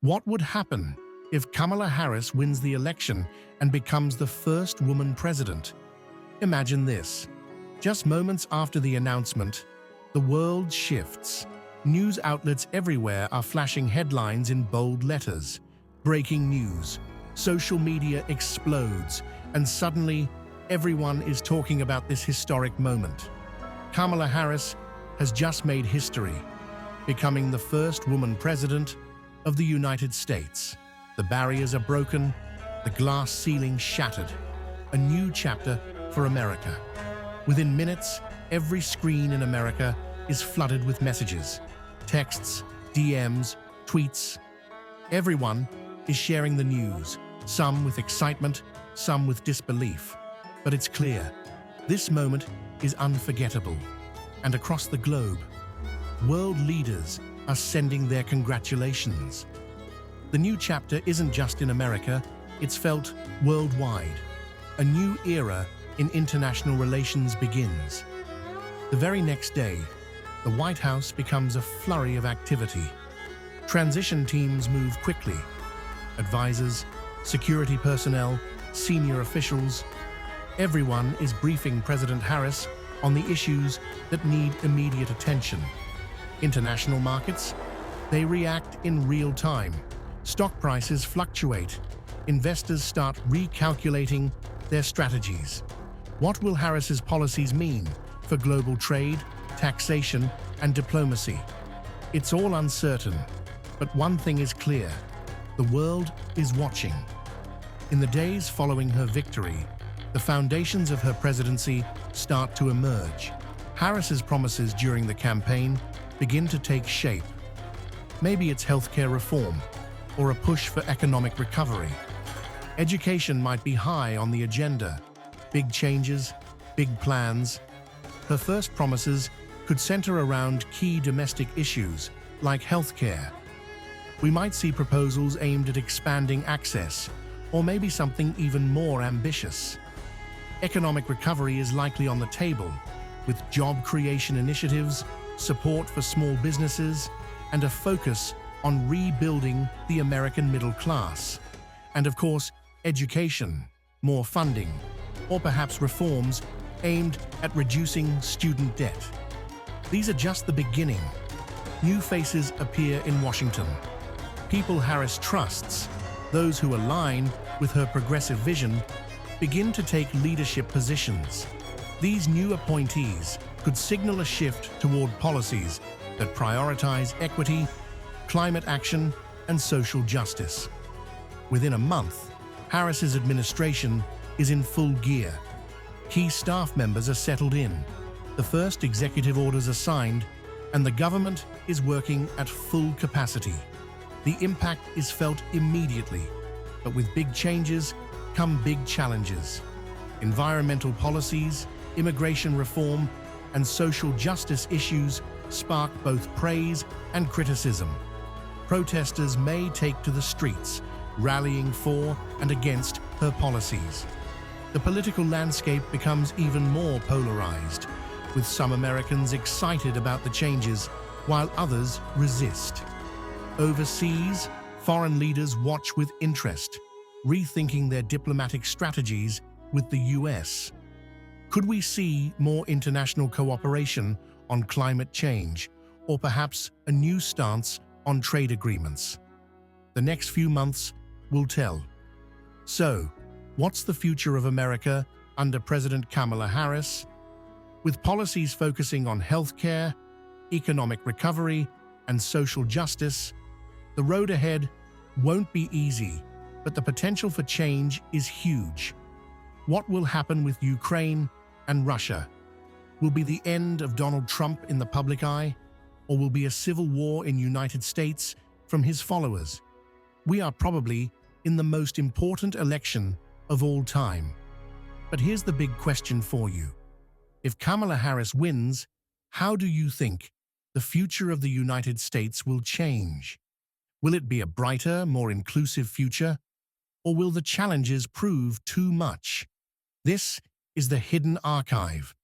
What would happen if Kamala Harris wins the election and becomes the first woman president? Imagine this. Just moments after the announcement, the world shifts. News outlets everywhere are flashing headlines in bold letters. Breaking news. Social media explodes, and suddenly, everyone is talking about this historic moment. Kamala Harris has just made history, becoming the first woman president of the United States. The barriers are broken, the glass ceiling shattered. A new chapter for America. Within minutes, every screen in America is flooded with messages, texts, DMs, tweets. Everyone is sharing the news, some with excitement, some with disbelief. But it's clear, this moment is unforgettable. And across the globe, world leaders are sending their congratulations. The new chapter isn't just in America, it's felt worldwide. A new era in international relations begins. The very next day, the White House becomes a flurry of activity. Transition teams move quickly. Advisors, security personnel, senior officials, everyone is briefing President Harris on the issues that need immediate attention. International markets, they react in real time. Stock prices fluctuate. Investors start recalculating their strategies. What will Harris's policies mean for global trade, taxation, and diplomacy? It's all uncertain, but one thing is clear: the world is watching. In the days following her victory, the foundations of her presidency start to emerge. Harris's promises during the campaign begin to take shape. Maybe it's healthcare reform or a push for economic recovery. Education might be high on the agenda. Big changes, big plans. Her first promises could center around key domestic issues like healthcare. We might see proposals aimed at expanding access, or maybe something even more ambitious. Economic recovery is likely on the table, with job creation initiatives, support for small businesses, and a focus on rebuilding the American middle class. And of course, education, more funding, or perhaps reforms aimed at reducing student debt. These are just the beginning. New faces appear in Washington. People Harris trusts, those who align with her progressive vision, begin to take leadership positions. These new appointees could signal a shift toward policies that prioritize equity, climate action, and social justice. Within a month, Harris's administration is in full gear. Key staff members are settled in, the first executive orders are signed, and the government is working at full capacity. The impact is felt immediately, but with big changes come big challenges. Environmental policies, immigration reform, and social justice issues spark both praise and criticism. Protesters may take to the streets, rallying for and against her policies. The political landscape becomes even more polarized, with some Americans excited about the changes while others resist. Overseas, foreign leaders watch with interest, rethinking their diplomatic strategies with the US. Could we see more international cooperation on climate change, or perhaps a new stance on trade agreements? The next few months will tell. So, what's the future of America under President Kamala Harris? With policies focusing on healthcare, economic recovery, and social justice, the road ahead won't be easy, but the potential for change is huge. What will happen with Ukraine and Russia? Will be the end of Donald Trump in the public eye, or will be a civil war in the United States from his followers? We are probably in the most important election of all time. But here's the big question for you. If Kamala Harris wins, how do you think the future of the United States will change? Will it be a brighter, more inclusive future? Or will the challenges prove too much? This is the Hidden Archive,